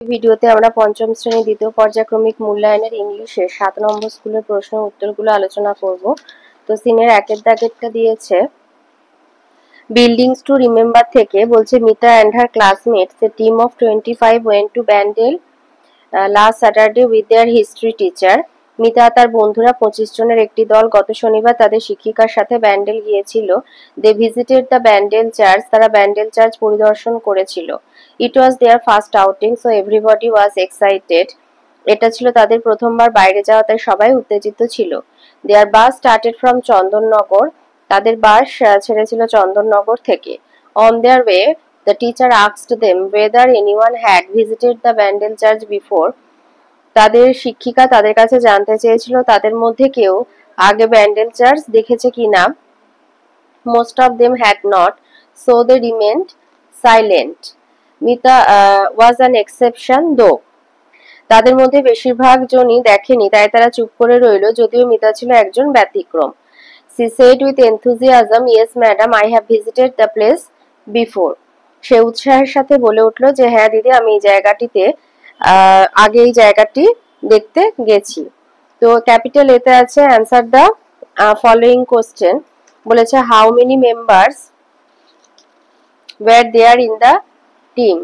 ভিডিওতে আমরা পঞ্চম শ্রেণী দ্বিতীয় পর্যায়ক্রমিক মূল্যায়নের ইংলিশের ৭ নম্বর স্কুলের প্রশ্ন উত্তরগুলো আলোচনা করব। তো সিনের একের দাগেরটা দিয়েছে বিল্ডিংস টু রিমেম্বার থেকে, বলছে Mita and her classmates A team of 25 went to Bandel last Saturday with their history teacher. Mita তার বন্ধুরা 25 জনের একটি দল গত শনিবার তাদের শিক্ষিকার সাথে ব্যান্ডেল গিয়েছিল। They visited the Bandel church, তারা ব্যান্ডেল চার্চ পরিদর্শন করেছিল। It was their first outing so everybody was excited, এটা ছিল তাদের প্রথমবার বাইরে যাওয়া, তাই সবাই উত্তেজিত ছিল। দেয়ার বাস স্টার্টেড ফ্রম চন্দননগর, তাদের বাস ছেড়েছিল চন্দননগর থেকে। On their way the teacher asked them whether anyone had visited the Bandel Church before. তাদের শিক্ষিকা তাদের কাছে জানতে চেয়েছিল তাদের মধ্যে কেউ আগে ব্যান্ডেল চার্চ দেখেছে কিনা। Most of them had not, so they remained silent. Mita was an exception though. তাদের মধ্যে বেশিরভাগ জনই দেখেনি, তাই তারা চুপ করে রইল, যদিও মিতা ছিল একজন ব্যতিক্রম। She said with enthusiasm, "Yes, madam, I have visited the place before." সে উৎসাহের সাথে বলে উঠল যে হ্যাঁ দিদি, আমি এই জায়গাটিতে আগে এই জায়গাটি দেখতে গেছি। তো ক্যাপিটাল এতে আছে অ্যান্সার দ্য ফলোইং কোশ্চেন, বলেছে how many members were there in the team.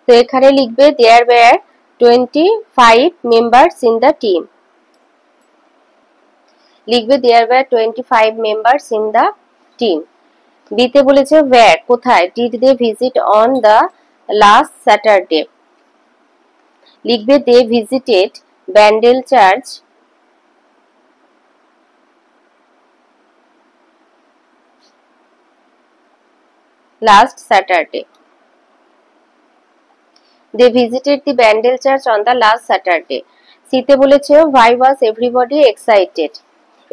তো এখানে লিখবে there were 25 members in the team, লিখবে there were 25 members in the team. বিতে বলেছে ওয়্যার কোথায়, did they visit on the last Saturday, লিখবে they visited Bandel church last Saturday, they visited the Bandel church on the last Saturday. সিতে বলেছে why was everybody excited,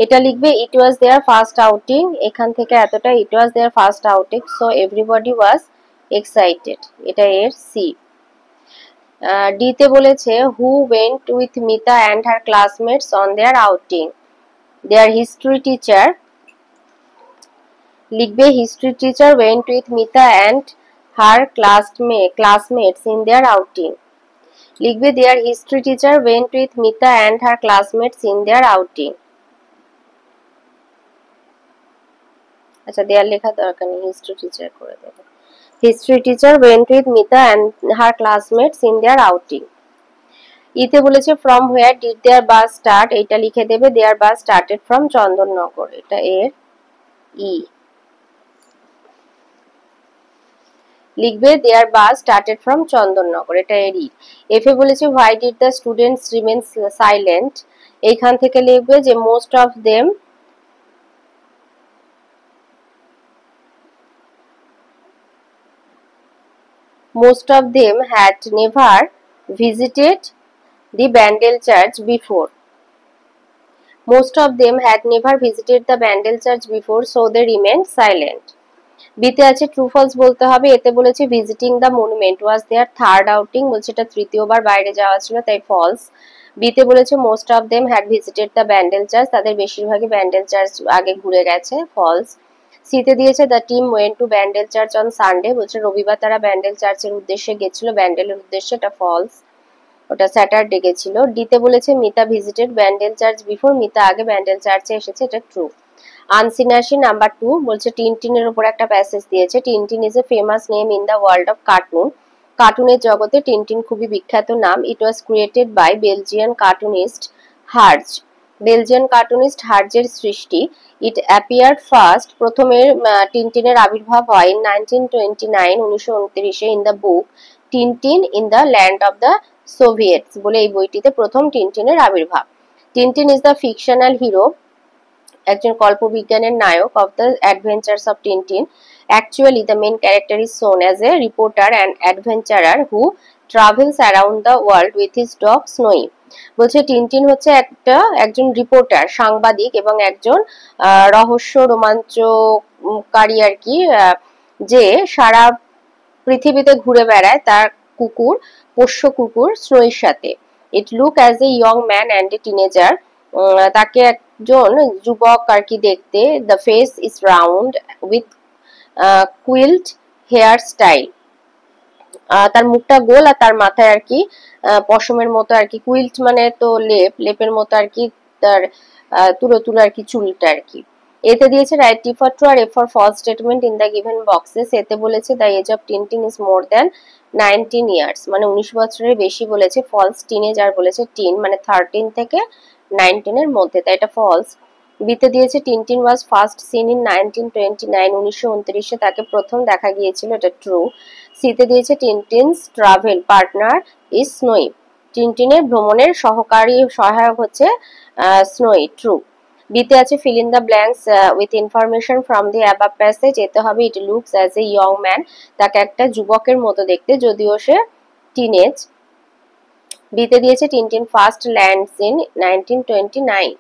এটা লিখবে ইট was their first outing, এখান থেকে এতটা it was their first outing so everybody was excited, এটা এর সি। ডিতে বলেছে who went with Mita and her classmates on their outing, their history teacher, লিখবে history teacher went with Mita and her classmates in their outing, লিখবে their history teacher went with Mita and her classmates in their outing. আচ্ছা their লেখা দরকার নেই, history teacher করে দেবে। History teacher went with Mita and her classmates in their outing. ইতে বলেছে from where did there bus start, এটা লিখে দেবে দেয়ার বাস স্টার্টেড ফ্রম চন্দননগর, এটা এর ই। লিখবে দেয়ার বাস স্টার্টেড ফ্রম চন্দননগর, এটা এর ই। এফে বলেছে why did the students remain silent, এইখান থেকে লিখবে যে most of them had never visited the Bandel Church before. Most of them had never visited the Bandel Church before, so they remained silent. বিতে আছে ট্রু ফলস বলতে হবে, এতে বলেছে visiting the monument was their third outing, বলছে এটা তৃতীয়বার বাইরে যাওয়া ছিল, তাই ফলস। বিতে বলেছে most of them had visited the Bandel church, তাদের বেশিরভাগই ব্যান্ডেল চার্চ আগে ঘুরে গেছে, ফলস। সিতে দিয়েছে the team went to Bandel church on Sunday, বলছে রবিবার তারা ব্যান্ডেল চার্চের উদ্দেশ্যে গেছিল, ব্যান্ডেলের উদ্দেশ্যে, এটা ফলস, ওটা স্যাটারডে গেছিল। ডিতে বলেছে Mita visited Bandel church before, Mita আগে ব্যান্ডেল চার্চে এসেছে, এটা ট্রু। আনসিনাসি নাম্বার 2 বলছে টিনটিনের উপর একটা প্যাসেজ দিয়েছে, Tintin is a famous name in the world of cartoon, কার্টুনের জগতে টিনটিন খুবই বিখ্যাত নাম। It was created by Belgian cartoonist Herge, Belgian cartoonist হার্জের সৃষ্টি। ইট অ্যাপিয়ার্ড ফার্স্ট, প্রথমে টিনটিনের আবির্ভাব হয় 1929 in the book Tintin in the land of the Soviets, বলে এই বইটিতে প্রথম টিনটিনের আবির্ভাব। Tintin is the fictional hero, একজন কল্পবিজ্ঞানের নায়ক, of the adventures of Tintin. Actually the main character is shown as a reporter and adventurer who travels around the world with his dog Snowy, বলছে টিনটিন হচ্ছে একজন reporter, সাংবাদিক এবং একজন রহস্য রোমাঞ্চকারী আর কি, যে সারা পৃথিবীতে ঘুরে বেড়ায় তার কুকুর, পোষ্য কুকুর স্নোইর সাথে। It look as a young man and a teenager, তাকে একজন যুবক আর কি দেখতে, the face is round with quilt hair style, তার মুখটা গোল আর তার মাথায় আর কি পশমের মতো আর কি, কুইল্ট মানে তো লেপের মতো আর কি, তার তুলো তুলো আর কি চুলটা আর কি। এতে দিয়েছে write T for true or F for false statement in the given boxes. এতে বলেছে the age of Tintin is more than 19 years, মানে 19 বছরের বেশি বলেছে। ফলস টিনেজ আর বলেছে টিন মানে 13 থেকে 19 এর মধ্যে, তাই এটা ফলস। বিতে দিয়েছে Tintin was first seen in 1929, 1929 তাকে প্রথম দেখা গিয়েছিল, এটা ট্রু। সিতে দিয়েছে টিনটিনস ট্রাভেল পার্টনার ইজ স্নোই, টিনটিনের ভ্রমণের সহায়ক হচ্ছে স্নোই, ট্রু। বিতে আছে feel in the blanks with information from the above passage. এতে হবে it looks as a young man, তাকে একটা যুবকের মতো দেখতে যদিও সে টিনেজ। বিতে দিয়েছে Tintin first lands in 1929।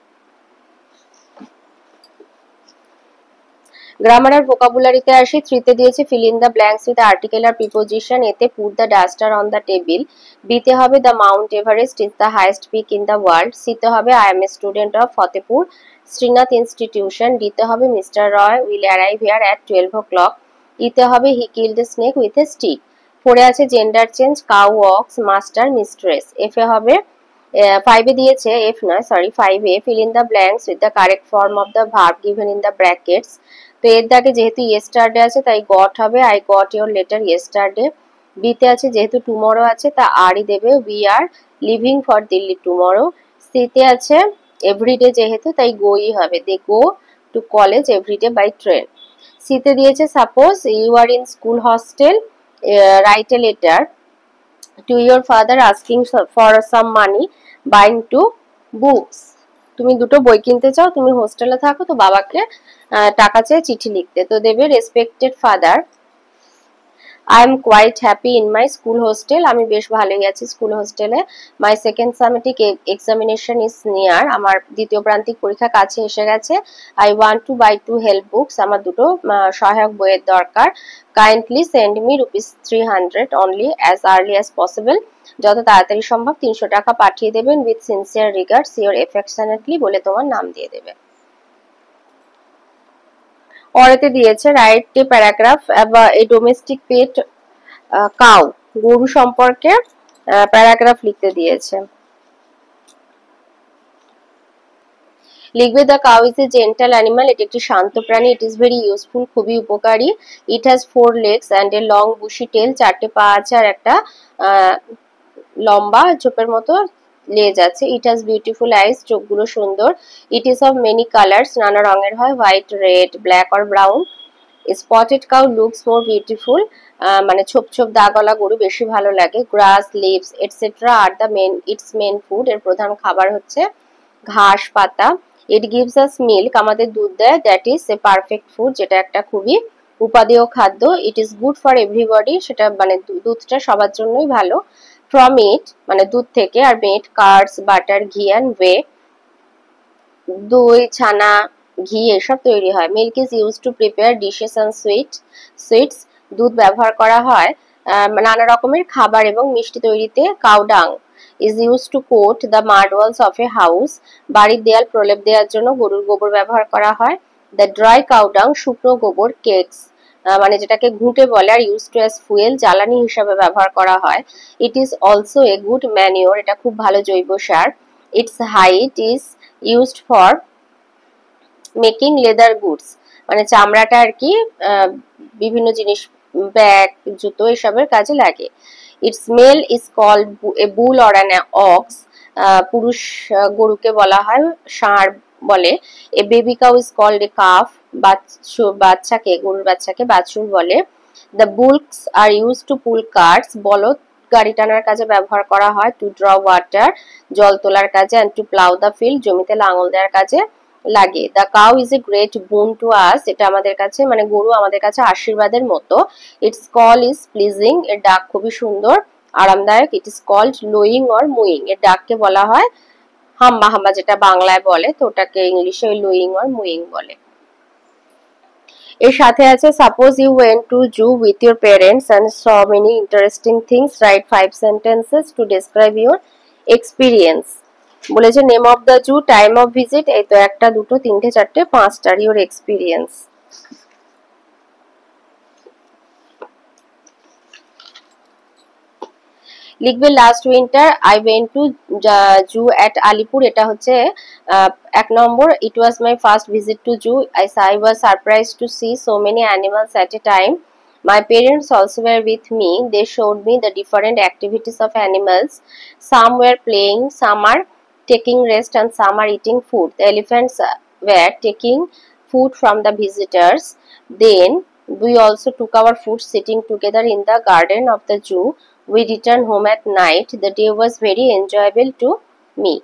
Grammar আর ভোকাবুলারিতে আসি। থ্রিতে দিয়েছে fill in the blanks with article আর প্রিপোজিশন। এতে put the duster on the table. বিতে হবে the mount Everest is the highest peak in the world. সিতে হবে I am a student of Fatehpur Shrinath institution. ডিতে হবে mister Roy will arrive here at 12 o'clock। ইতে হবে he killed a snake with a stick. পরে আছে gender change, cow wax, master, mistress. এফে হবে 5 এ দিয়েছে, এফ নয় sorry 5 A feel in the blanks with the correct form of the verb given in the brackets. তো এর দাগে যেহেতু ইয়েস্টারডে আছে তাই গট হবে, I got your letter yesterday. বিতে আছে যেহেতু টুমরো আছে তা আরই দেবে, we are living for Delhi tomorrow. সিতে আছে এভরিডে যেহেতু তাই গোই হবে, দে গো to college every day by train. সিতে দিয়েছে suppose you are in school hostel, write a letter to your father asking for some money buying to books. তুমি দুটো বই কিনতে চাও, তুমি হোস্টেলে থাকো, তো বাবাকে টাকা চেয়ে চিঠি লিখতে, তো দেবে respected father I am quite happy in my school hostel, আমি বেশ ভালোই আছি স্কুল হোস্টেলে। My second summative examination is near, আমার দ্বিতীয় প্রান্তিক পরীক্ষা কাছে এসে গেছে। I want to buy 2 help books, আমার দুটো সহায়ক বইয়ের দরকার। Kindly send me ₹300 only as early as possible, যত তাড়াতাড়ি সম্ভব 300 টাকা পাঠিয়ে দেবেন। With sincere regards your affectionately বলে তোমার নাম দিয়ে দেবে। পরেতে দিয়েছে write a paragraph a domestic pet cow, গরু সম্পর্কে প্যারাগ্রাফ লিখতে দিয়েছে। লিখবে the cow is a gentle animal, এটি একটি শান্ত প্রাণী। ইট ইজ ভেরি ইউজফুল, খুবই উপকারী। It has 4 legs and a long bushy tail, 4টে পা আছে আর একটা লম্বা ঝোপের মতো লেজ আছে। ইট হ্যাজ বিউটিফুল আইস, চোখগুলো সুন্দর। It is of many colours, নানা রঙের হয়, white, red, black or brown. Spotted cow looks more beautiful, মানে ছোপ ছোপ দাগওয়ালা গরু বেশি ভালো লাগে। Grass, leaves etcetera are the its main food, এর প্রধান খাবার হচ্ছে ঘাস পাতা। ইট গিভস আস মিল্ক, আমাদের দুধ দেয়। That is a perfect food, যেটা একটা খুবই উপাদেয় খাদ্য। It is good for everybody, সেটা মানে দুধটা সবার জন্যই ভালো। ফ্রম ইট মানে দুধ থেকে, আর মেড, কার্ডস, বাটার, ঘি অ্যান্ড ওয়ে, দই, ছানা, ঘি এসব তৈরি হয়। Milk is use to prepare dishes and sweets, দুধ ব্যবহার করা হয় নানা রকমের খাবার এবং মিষ্টি তৈরিতে। কাউ ডাং is use to coat the মাড walls of a house, বাড়ির দেয়াল প্রলেপ দেওয়ার জন্য গরুর গোবর ব্যবহার করা হয়। দ্য ড্রাই কাউ ডাং, শুকনো গোবর, কেকস মানে যেটাকে ঘুঁটে বলে, are use to as fuel, জ্বালানি হিসাবে ব্যবহার করা হয়। It is also a good manure, এটা খুব ভালো জৈব সার। Its hide is used for making leather goods, মানে চামড়াটা আর কি বিভিন্ন জিনিস, ব্যাগ, জুতো এসবের কাজে লাগে। Its male is called a bull or an ox, পুরুষ গরুকে বলা হয় ষাঁড় বলে। A baby cow is called a calf, বাচ্চাকে গরুর বাচ্চাকে বাছুর বলে। The bulls are use to pull carts, বলদ গাড়ি টানার কাজে ব্যবহার করা হয়। টু ড্র ওয়াটার, জল তোলার কাজে। And to plough the field, জমিতে লাঙল দেওয়ার কাজে লাগে। The cow is a great boon to us, এটা আমাদের কাছে মানে গরু আমাদের কাছে আশীর্বাদের মতো। ইটস কল ইজ প্লিজিং, এর ডাক খুবই সুন্দর আরামদায়ক। It is called lowing or mooing, এর ডাককে বলা হয় হাম্বা হাম্বা, যেটা বাংলায় বলে, তো ওটাকে ইংলিশে লোয়িং অর মুইং বলে। এর সাথে আছে suppose you went to zoo with your parents and saw many interesting things, write 5 sentences to describe your experience. বলেছে name of the zoo, time of visit, এই তো একটা দুটো তিনটে চারটে পাঁচটার ইওর এক্সপিরিয়েন্স। লিখবে last winter I went to zoo at Alipore, এটা হচ্ছে এক নম্বর। It was my first visit to zoo, I was surprise to see so many animals at a time. My parents also were with me. They showed me the different activities of animals. Some were playing, some are taking rest, and some are eating food. The elephants were taking food from the visitors. Then we also took our food sitting together in the garden of the zoo. We returned home at night. The day was very enjoyable to me.